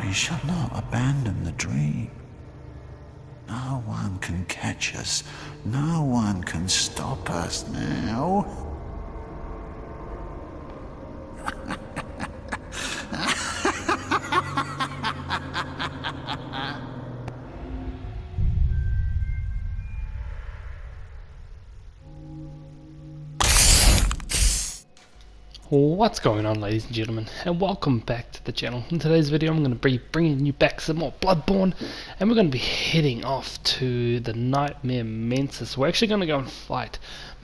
We shall not abandon the dream. No one can catch us. No one can stop us now. What's going on, ladies and gentlemen, and welcome back to the channel. In today's video I'm going to be bringing you back some more Bloodborne, and we're going to be heading off to the Nightmare Mantis. We're actually going to go and fight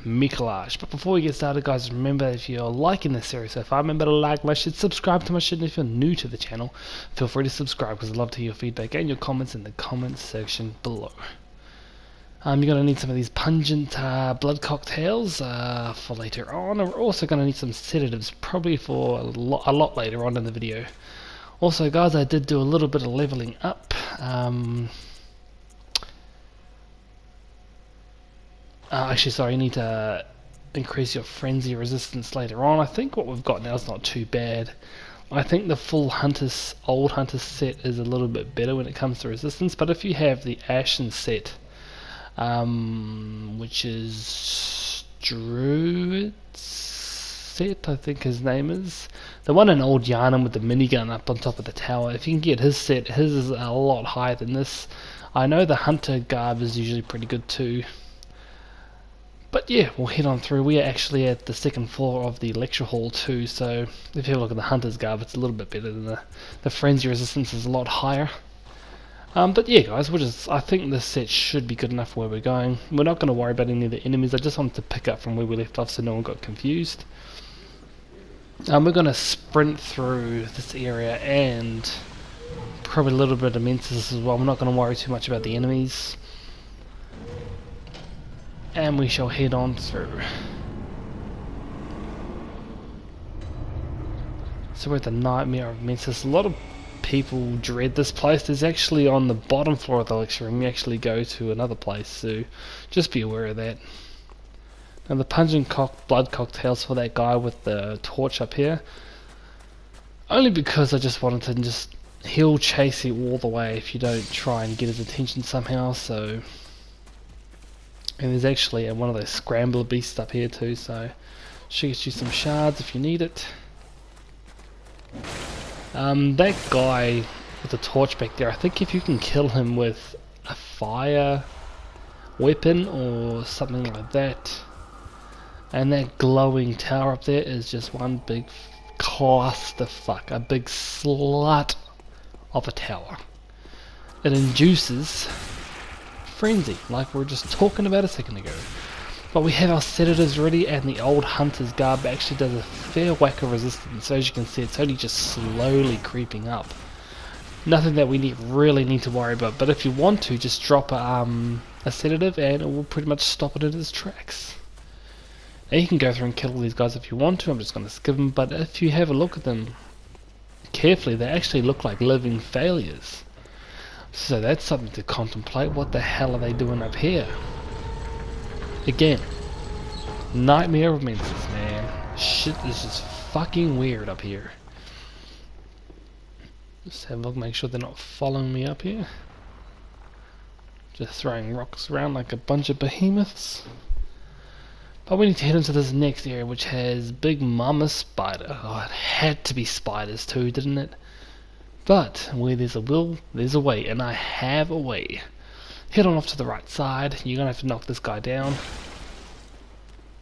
Micolash. But before we get started, guys, remember, if you're liking this series so far, remember to like my shit, subscribe to my shit, and if you're new to the channel, feel free to subscribe because I'd love to hear your feedback and your comments in the comments section below. You're going to need some of these pungent blood cocktails for later on, and we're also going to need some sedatives, probably for a lot later on in the video. Also, guys, I did do a little bit of leveling up. Actually, sorry, you need to increase your frenzy resistance later on. I think what we've got now is not too bad. I think the full old Hunter's set is a little bit better when it comes to resistance, but if you have the Ashen set, which is Druid's set, I think his name is. The one in Old Yarnum with the minigun up on top of the tower. If you can get his set, his is a lot higher than this. I know the Hunter garb is usually pretty good too. But yeah, we'll head on through. We are actually at the second floor of the lecture hall too, so if you have a look at the Hunter's garb, it's a little bit better than the frenzy resistance is a lot higher. But yeah, guys, I think this set should be good enough for where we're going. We're not going to worry about any of the enemies. I just wanted to pick up from where we left off so no one got confused. We're going to sprint through this area and probably a little bit of Mensis as well. We're not going to worry too much about the enemies. And we shall head on through. So we're at the Nightmare of Mensis. A lot of people dread this place. There's actually, on the bottom floor of the lecture room, you actually go to another place, so just be aware of that. Now the pungent blood cocktails for that guy with the torch up here, only because I just wanted to he'll chase you all the way if you don't try and get his attention somehow. So, and there's actually one of those scrambler beasts up here too, so should get you some shards if you need it. That guy with the torch back there, I think if you can kill him with a fire weapon or something like that, and that glowing tower up there is just one big clusterfuck, a big slut of a tower. It induces frenzy, like we were just talking about a second ago. But we have our sedatives ready, and the old Hunter's garb actually does a fair whack of resistance. So as you can see, it's only just slowly creeping up. Nothing that we really need to worry about, but if you want to, just drop a sedative and it will pretty much stop it in its tracks. Now you can go through and kill all these guys if you want to. I'm just going to skip them, but if you have a look at them carefully, they actually look like living failures. So that's something to contemplate. What the hell are they doing up here? Again, Nightmare of Mensis, man. Shit is just fucking weird up here. Just have a look, make sure they're not following me up here. Just throwing rocks around like a bunch of behemoths. But we need to head into this next area, which has Big Mama Spider. Oh, it had to be spiders too, didn't it? But where there's a will, there's a way, and I have a way. Head on off to the right side. You're going to have to knock this guy down.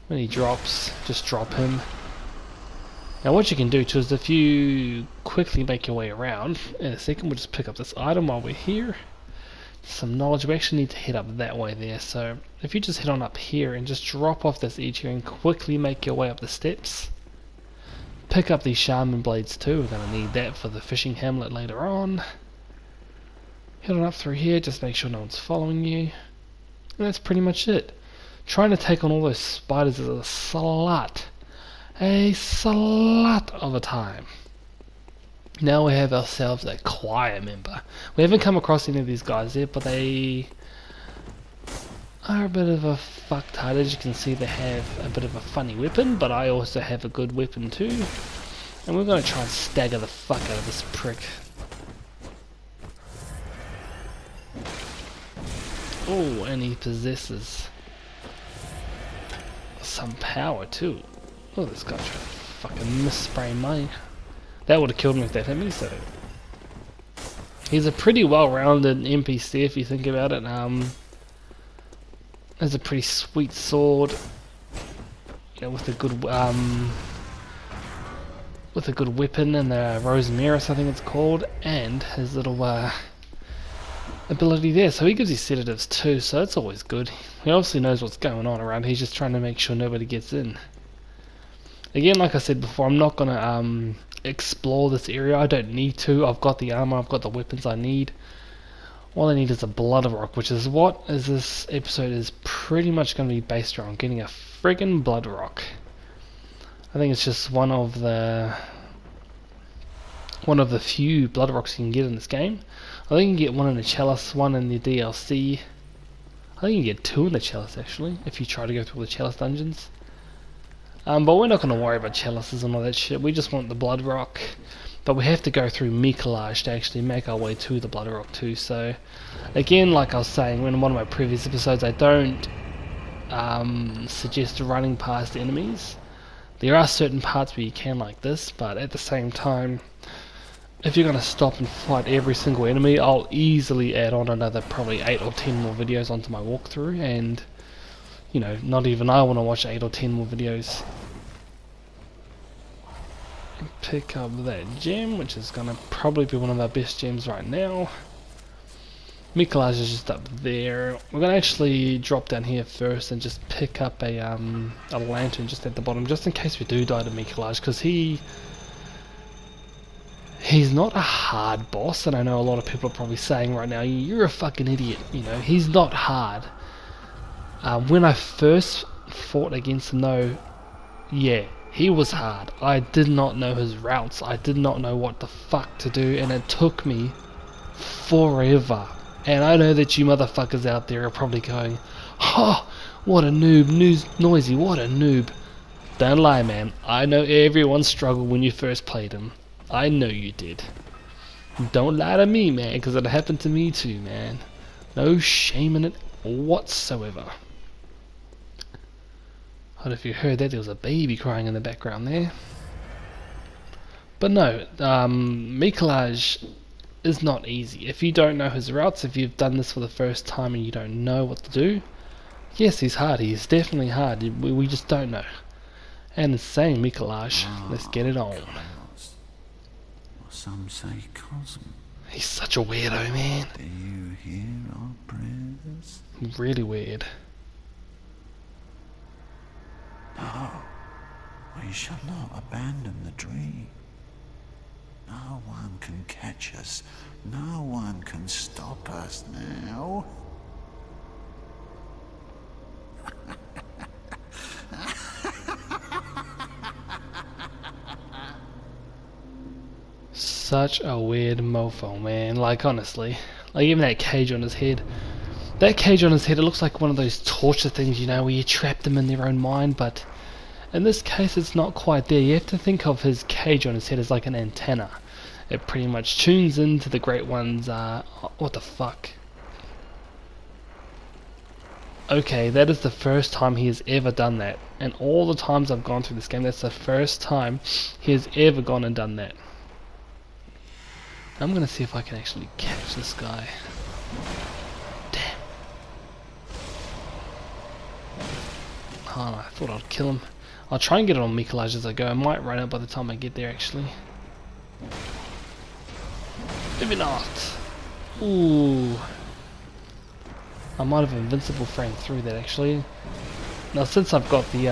When he drops, just drop him. Now what you can do too is, if you quickly make your way around, in a second we'll just pick up this item while we're here. Some knowledge. We actually need to head up that way there, so if you just head on up here and just drop off this edge here and quickly make your way up the steps. Pick up these shaman blades too. We're going to need that for the fishing hamlet later on. Head on up through here, just make sure no one's following you. And that's pretty much it. Trying to take on all those spiders is a slut of a time. Now we have ourselves a choir member. We haven't come across any of these guys yet, but they are a bit of a fucktard. As you can see, they have a bit of a funny weapon, but I also have a good weapon too. And we're going to try and stagger the fuck out of this prick. Oh, and he possesses some power too. Oh, this guy tried to fucking misspray me. That would have killed me if that hit me, so... He's a pretty well-rounded NPC if you think about it. Has a pretty sweet sword. You know, with a good weapon and the Rosemaris, I think it's called, and his little ability there. So he gives you sedatives too, so that's always good. He obviously knows what's going on around. He's just trying to make sure nobody gets in. Again, like I said before, I'm not gonna explore this area. I don't need to. I've got the armor, I've got the weapons I need. All I need is a blood rock, which is what this episode is pretty much going to be based around, getting a friggin' blood rock. I think it's just one of the few blood rocks you can get in this game. I think you can get one in the chalice, one in the DLC. I think you can get two in the chalice actually, if you try to go through all the chalice dungeons. But we're not going to worry about chalices and all that shit. We just want the blood rock. But we have to go through Micolash to actually make our way to the blood rock too. So again, like I was saying in one of my previous episodes, I don't suggest running past enemies. There are certain parts where you can like this, but at the same time, if you're going to stop and fight every single enemy, I'll easily add on another probably 8 or 10 more videos onto my walkthrough, and you know, not even I want to watch 8 or 10 more videos. Pick up that gem, which is going to probably be one of our best gems right now. Micolash is just up there. We're going to actually drop down here first and just pick up a lantern just at the bottom, just in case we do die to Micolash, because he's not a hard boss, and I know a lot of people are probably saying right now, you're a fucking idiot, you know, he's not hard. When I first fought against him though, yeah, he was hard. I did not know his routes, I did not know what the fuck to do, and it took me forever. And I know that you motherfuckers out there are probably going, oh, what a noob, Noisy, what a noob. Don't lie, man, I know everyone struggled when you first played him. I know you did. Don't lie to me, man, because it happened to me too, man. No shame in it whatsoever. I don't know if you heard that, there was a baby crying in the background there. But no, Micolash is not easy. If you don't know his routes, if you've done this for the first time and you don't know what to do, yes, he's hard, he's definitely hard, we just don't know. And it's saying Micolash, let's get it on. Some say Cosm. He's such a weirdo, man. Do you hear our prayers? Really weird. No, we shall not abandon the dream. No one can catch us. No one can stop us now. Such a weird mofo, man. Like, honestly. Like, even that cage on his head. That cage on his head, it looks like one of those torture things, you know, where you trap them in their own mind, but in this case it's not quite there. You have to think of his cage on his head as like an antenna. It pretty much tunes into the Great One's, what the fuck? Okay, that is the first time he has ever done that. And all the times I've gone through this game, that's the first time he has ever gone and done that. I'm gonna see if I can actually catch this guy. Damn. Oh, I thought I'd kill him. I'll try and get it on Micolash as I go. I might run out by the time I get there, actually. Maybe not. Ooh. I might have invincible frame through that, actually. Now, since I've got the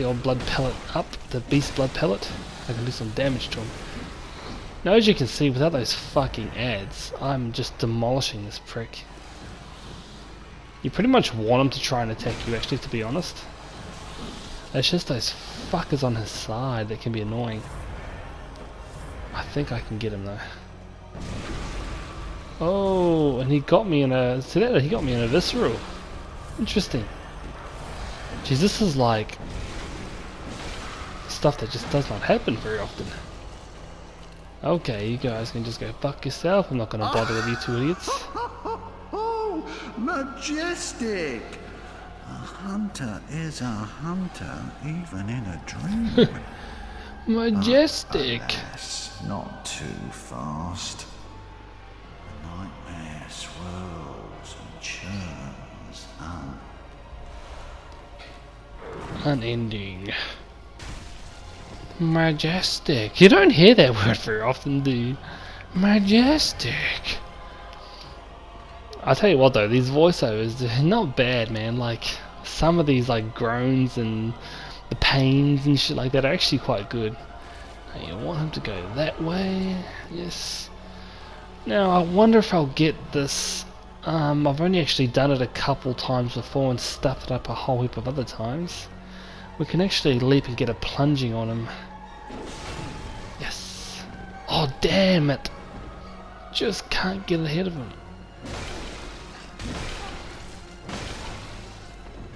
old blood pellet up, the beast blood pellet, I can do some damage to him. Now, as you can see, without those fucking ads, I'm just demolishing this prick. You pretty much want him to try and attack you, actually, to be honest. It's just those fuckers on his side that can be annoying. I think I can get him though. Oh, and he got me in a... See that? He got me in a visceral. Interesting. Jeez, this is like stuff that just does not happen very often. Okay, you guys can just go fuck yourself. I'm not gonna bother with you two idiots. Oh, majestic! A hunter is a hunter, even in a dream. Majestic. Alas, not too fast. The nightmare swirls and churns Unending. Majestic. You don't hear that word very often, do you? Majestic. I'll tell you what though, these voiceovers, they're not bad, man. Like, some of these like groans and the pains and shit like that are actually quite good. Now you want him to go that way. Yes. Now I wonder if I'll get this. I've only actually done it a couple times before and stuffed it up a whole heap of other times. We can actually leap and get a plunging on him. Yes. Oh damn it! Just can't get ahead of him.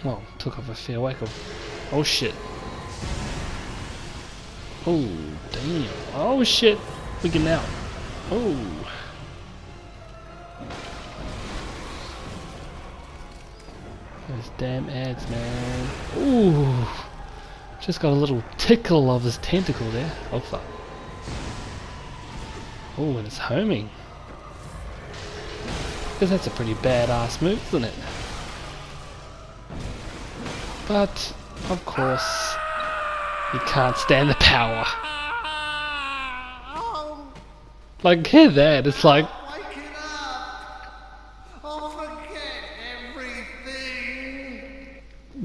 Well, took off a fair whack of. Oh shit. Oh damn. Oh shit. We're getting out. Oh. Those damn ads, man. Ooh. Just got a little tickle of his tentacle there. Oh fuck. Oh, and it's homing. Because that's a pretty badass move, isn't it? But, of course, you can't stand the power. Like, hear that, it's like... Waking up! I'll forget everything!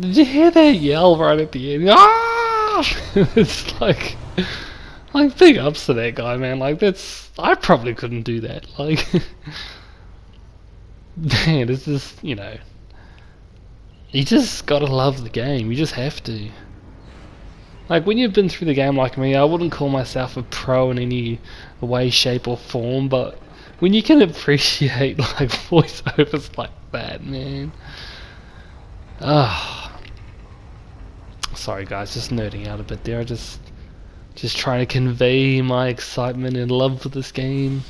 Did you hear that yell right at the end? Ah! It's like big ups to that guy, man. Like, that's... I probably couldn't do that. Like... Man, it's just, you know... You just gotta love the game, you just have to. Like, when you've been through the game like me, I wouldn't call myself a pro in any way, shape or form, but when you can appreciate like voiceovers like that, man. Ah, sorry guys, just nerding out a bit there. Just trying to convey my excitement and love for this game.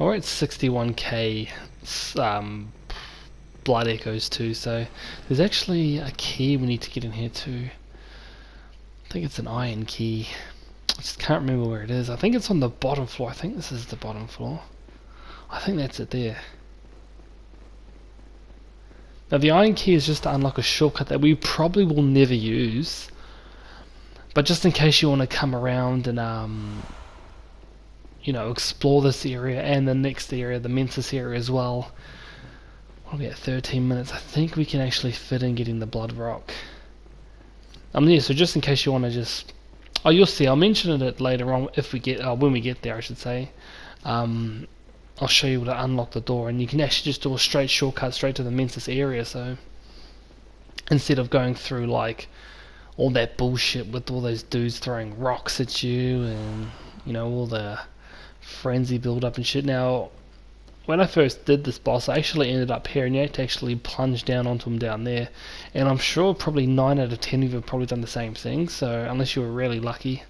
We're at 61k blood echoes too, so there's actually a key we need to get in here too. I think it's an iron key. I just can't remember where it is. I think it's on the bottom floor. I think this is the bottom floor. I think that's it there. Now the iron key is just to unlock a shortcut that we probably will never use, but just in case you want to come around and you know, explore this area and the next area, the Mensis area as well. What are we at, 13 minutes? I think we can actually fit in getting the blood rock. Yeah, so just in case you want to just... Oh, you'll see, I'll mention it later on if we get... when we get there, I should say. I'll show you how to unlock the door, and you can actually just do a straight shortcut straight to the Mensis area, so... Instead of going through, like, all that bullshit with all those dudes throwing rocks at you, and, you know, all the frenzy build up and shit. Now... When I first did this boss, I actually ended up here, and you had to actually plunge down onto him down there. And I'm sure probably 9 out of 10 of you have probably done the same thing, so unless you were really lucky.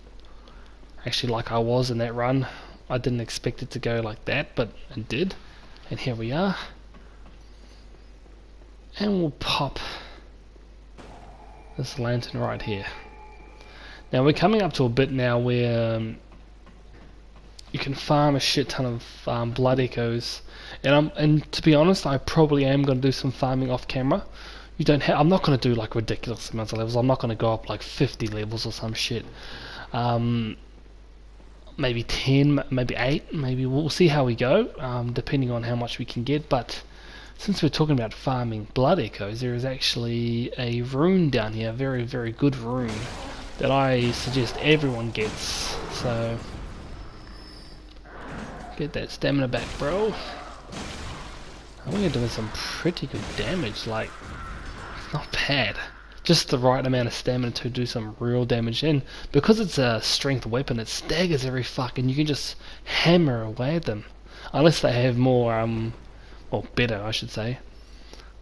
Actually, like I was in that run, I didn't expect it to go like that, but it did. And here we are. And we'll pop this lantern right here. Now we're coming up to a bit now where... you can farm a shit ton of blood echoes, and to be honest, I probably am going to do some farming off camera. I'm not going to do like ridiculous amounts of levels. I'm not going to go up like 50 levels or some shit. Maybe 10, maybe 8, maybe we'll see how we go, depending on how much we can get. But since we're talking about farming blood echoes, there is actually a rune down here, a very, very good rune that I suggest everyone gets. So. Get that stamina back, bro. We're doing some pretty good damage, like, not bad. Just the right amount of stamina to do some real damage, and because it's a strength weapon, it staggers every fuck, and you can just hammer away at them. Unless they have more, well, better, I should say.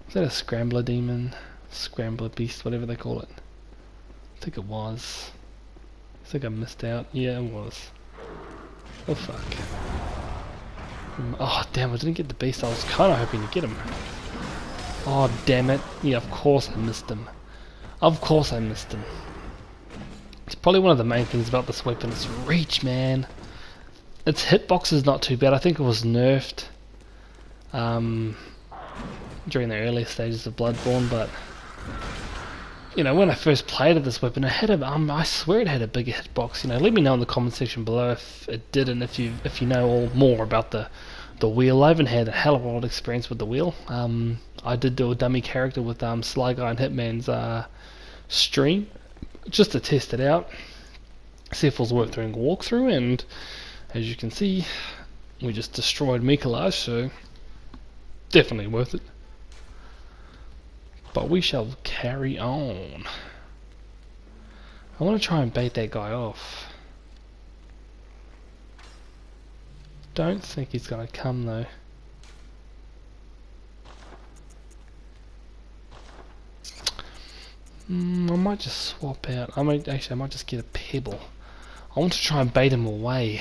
Was that a scrambler demon? Scrambler beast, whatever they call it. I think it was. I think I missed out. Yeah, it was. Oh fuck. Oh damn, I didn't get the beast. I was kind of hoping to get him. Oh damn it. Yeah, of course I missed him. Of course I missed him. It's probably one of the main things about this weapon. Its reach, man. Its hitbox is not too bad. I think it was nerfed during the early stages of Bloodborne, but you know, when I first played with this weapon, it had a, I swear it had a bigger hitbox. You know, let me know in the comment section below if it did, and if you know all more about the wheel. I haven't had a hell of a lot of experience with the wheel. I did do a dummy character with Sly Guy and Hitman's stream, just to test it out, see if it was worth doing a walkthrough, and as you can see, we just destroyed Micolash, so definitely worth it. But we shall carry on. I want to try and bait that guy off. Don't think he's gonna come though. I might just swap out. I might just get a pebble. I want to try and bait him away.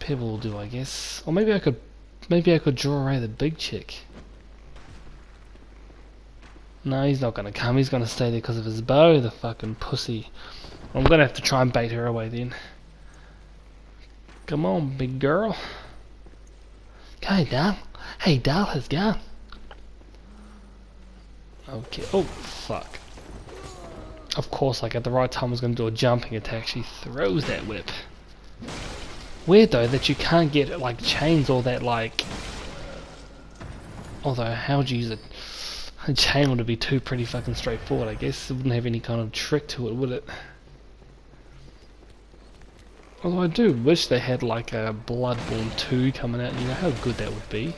Pebble will do, I guess. Or maybe I could draw away the big chick. No, he's not gonna come. He's gonna stay there because of his bow, the fucking pussy. I'm gonna have to try and bait her away then. Come on, big girl. Hey, doll. Hey, doll, how's it going? Okay. Oh, fuck. Of course, like at the right time I was gonna do a jumping attack. She throws that whip. Weird though that you can't get like chains or that, like, although how would you use it? A chain would be too pretty fucking straightforward, I guess. It wouldn't have any kind of trick to it, would it? Although I do wish they had like a Bloodborne 2 coming out. You know how good that would be.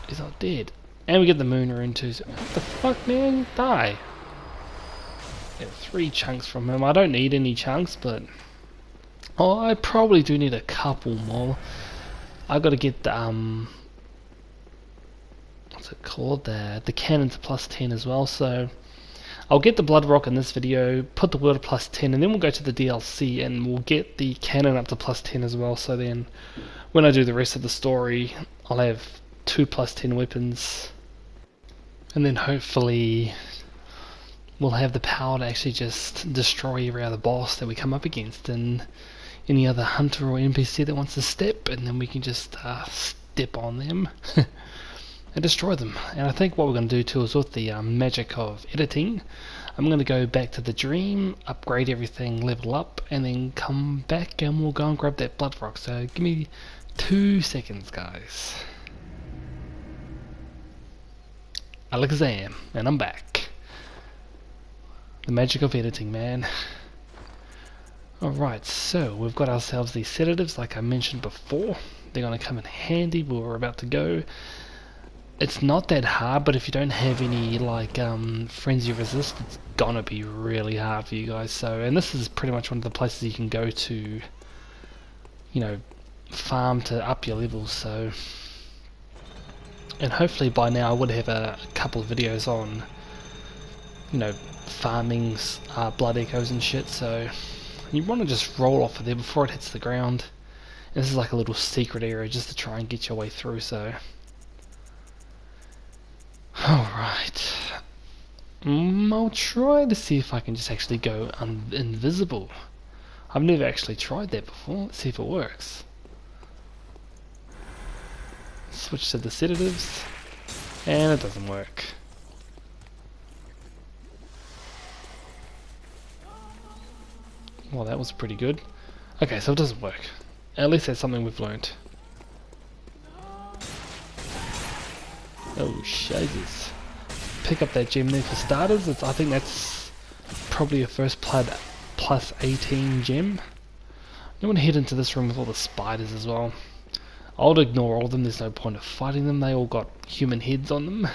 He's not dead. And we get the moon rune too. So what the fuck, man? Die. Yeah, 3 chunks from him. I don't need any chunks, but oh, I probably do need a couple more. I gotta get the what's it called? The cannon to +10 as well. So I'll get the blood rock in this video, put the wheel to +10, and then we'll go to the DLC and we'll get the cannon up to +10 as well. So then, when I do the rest of the story, I'll have 2 +10 weapons, and then hopefully we'll have the power to actually just destroy every other boss that we come up against, and any other hunter or NPC that wants to step, and then we can just step on them and destroy them. And I think what we're going to do too is, with the magic of editing, I'm going to go back to the dream, upgrade everything, level up, and then come back and we'll go and grab that blood rock. So give me 2 seconds, guys. Alakazam, and I'm back. The magic of editing, man. Alright, so we've got ourselves these sedatives like I mentioned before. They're going to come in handy where we're about to go. It's not that hard, but if you don't have any like frenzy resist, it's gonna be really hard for you guys. So, and this is pretty much one of the places you can go to, you know, farm to up your levels. So, and hopefully by now I would have a couple of videos on, you know, farming blood echoes and shit. So you want to just roll off of there before it hits the ground. And this is like a little secret area just to try and get your way through. So alright, I'll try to see if I can just actually go invisible. I've never actually tried that before. Let's see if it works. Switch to the sedatives, and it doesn't work. Well, that was pretty good. Okay, so it doesn't work. At least that's something we've learned. Oh, Jesus. Pick up that gem there for starters. I think that's probably a first blood +18 gem. You want to head into this room with all the spiders as well. I'll ignore all of them, there's no point of fighting them. They all got human heads on them.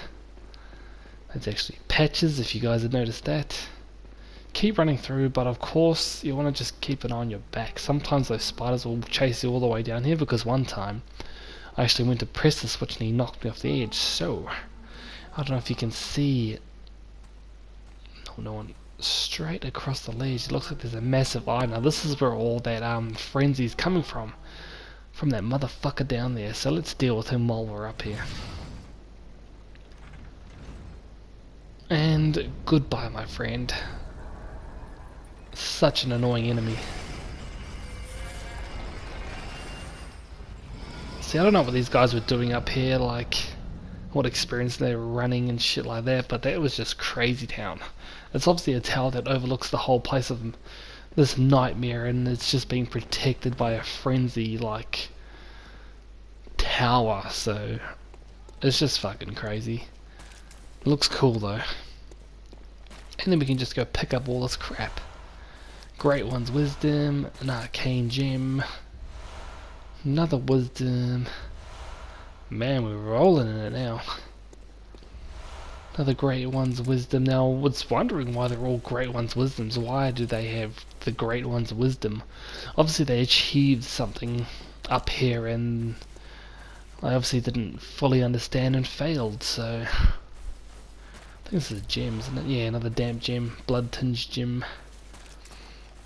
That's actually patches, if you guys had noticed that. Keep running through, but of course you want to just keep an eye on your back. Sometimes those spiders will chase you all the way down here, because one time I actually went to press the switch and he knocked me off the edge. So I don't know if you can see. No one. straight across the ledge. It looks like there's a massive eye. Now this is where all that frenzy is coming from that motherfucker down there. So let's deal with him while we're up here. And goodbye, my friend. Such an annoying enemy. See, I don't know what these guys were doing up here, like what experience they were running and shit like that, but that was just crazy town. It's obviously a tower that overlooks the whole place of this nightmare, and it's just being protected by a frenzy like tower, so it's just fucking crazy. It looks cool though. And then we can just go pick up all this crap. Great One's Wisdom, an Arcane Gem, another Wisdom. Man, we're rolling in it now. Another Great One's Wisdom. Now, I was wondering why they're all Great One's Wisdoms. Why do they have the Great One's Wisdom? Obviously they achieved something up here and I obviously didn't fully understand and failed, so I think this is a gem, isn't it? Yeah, another damp gem, blood tinged gem.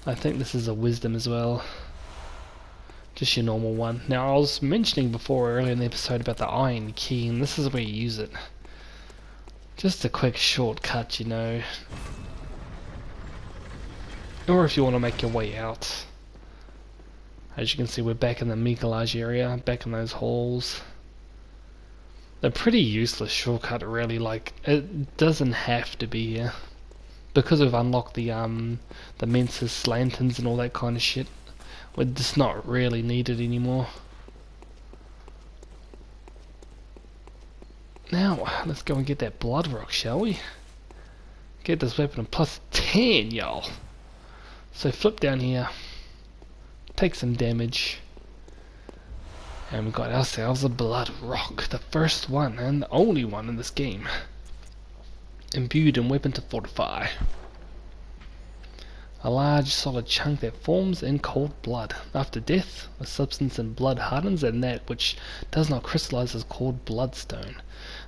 I think this is a wisdom as well. Just your normal one. Now I was mentioning before earlier in the episode about the iron key, and this is where you use it. Just a quick shortcut, you know. Or if you want to make your way out. As you can see, we're back in the Micolash area, back in those halls. They're pretty useless shortcut, really. Like, it doesn't have to be here. Because we've unlocked the Mensis lanterns and all that kind of shit, we're just not really needed anymore. Now, let's go and get that blood rock, shall we? Get this weapon a plus 10, y'all. So flip down here, take some damage, and we've got ourselves a blood rock, the first one and the only one in this game. Imbued in weapon to fortify. A large solid chunk that forms in cold blood. After death, a substance in blood hardens, and that which does not crystallize is called bloodstone.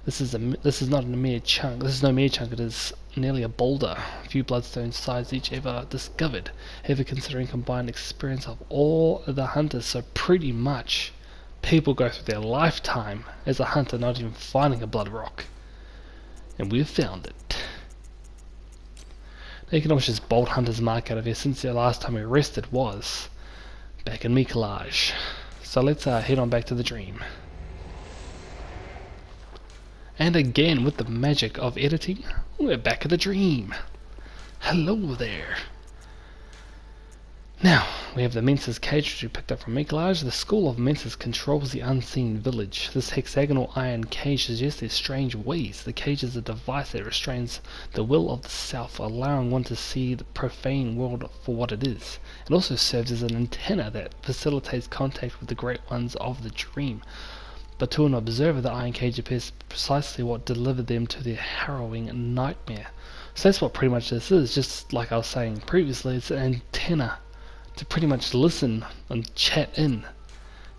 This is not a mere chunk. This is no mere chunk. It is nearly a boulder. A few bloodstone size each ever discovered. Ever considering combined experience of all the hunters. So pretty much, people go through their lifetime as a hunter, not even finding a blood rock. And we've found it. Now you can almost just bolt Hunter's Mark out of here, since the last time we rested was back in Micolash. So let's head on back to the dream. And again, with the magic of editing, we're back at the dream. Hello there. Now, we have the Mensis cage which we picked up from Micolash. The school of Mensis controls the unseen village. This hexagonal iron cage suggests their strange ways. The cage is a device that restrains the will of the self, allowing one to see the profane world for what it is. It also serves as an antenna that facilitates contact with the great ones of the dream. But to an observer, the iron cage appears precisely what delivered them to their harrowing nightmare. So that's what pretty much this is. Just like I was saying previously, it's an antenna to pretty much listen and chat in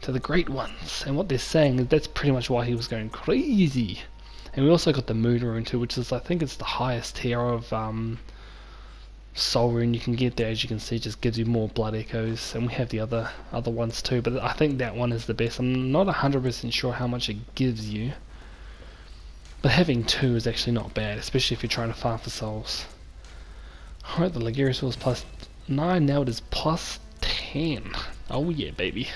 to the great ones, and what they're saying is that's pretty much why he was going crazy. And we also got the moon rune too, which is, I think it's the highest tier of soul rune you can get there. As you can see, it just gives you more blood echoes, and we have the other ones too, but I think that one is the best. I'm not 100% sure how much it gives you, but having two is actually not bad, especially if you're trying to farm for souls. Alright, the Logarius Wheel is plus 9, now it is plus 10. Oh yeah, baby.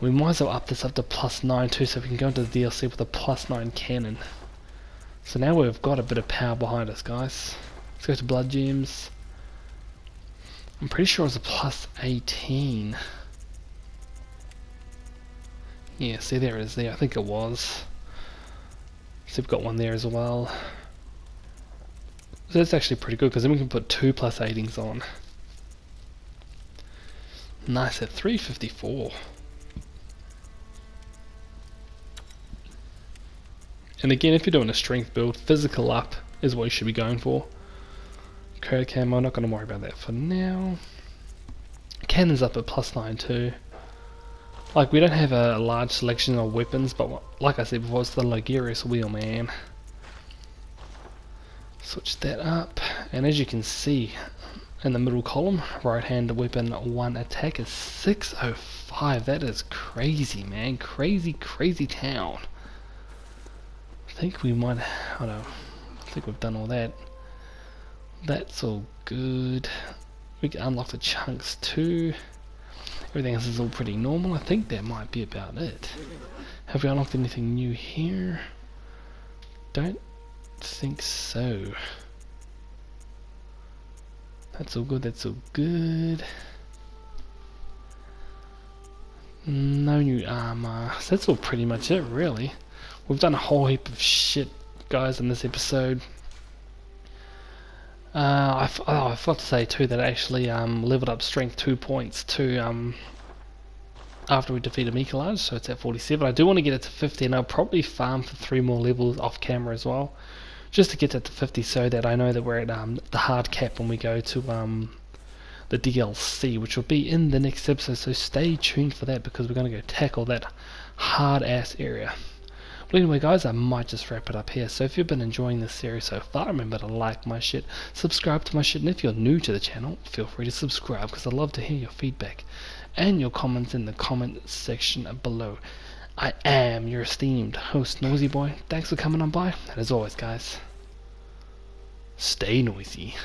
We might as well up this up to plus 9 too, so we can go into the DLC with a plus 9 cannon. So now we've got a bit of power behind us, guys. Let's go to blood gems. I'm pretty sure it's a plus 18. Yeah, see, there it is there. I think it was. So we've got one there as well. So that's actually pretty good, because then we can put 2 plus 18s on. Nice, at 354. And again, if you're doing a strength build, physical up is what you should be going for. Code camo, not going to worry about that for now. Cannon's up at plus 9 too. Like, we don't have a large selection of weapons, but like I said before, it's the Logarius Wheel, man. Switch that up, And as you can see in the middle column, right-handed weapon 1 attack is 605. That is crazy, man. Crazy, crazy town. I think we might, I don't know, I think we've done all that. That's all good. We can unlock the chunks too. Everything else is all pretty normal. I think that might be about it. Have we unlocked anything new here? Don't think so. That's all good, that's all good. No new armour. So that's all pretty much it, really. We've done a whole heap of shit, guys, in this episode. I forgot to say too that I actually leveled up strength 2 points to after we defeated Micolash, so it's at 47. I do want to get it to 50, and I'll probably farm for 3 more levels off camera as well, just to get that to 50, so that I know that we're at the hard cap when we go to the DLC, which will be in the next episode. So stay tuned for that, because we're going to go tackle that hard ass area. But anyway, guys, I might just wrap it up here. So if you've been enjoying this series so far, remember to like my shit, subscribe to my shit, and if you're new to the channel, feel free to subscribe, because I'd love to hear your feedback and your comments in the comment section below. I am your esteemed host, NoisiBoi. Thanks for coming on by, and as always, guys, stay noisy.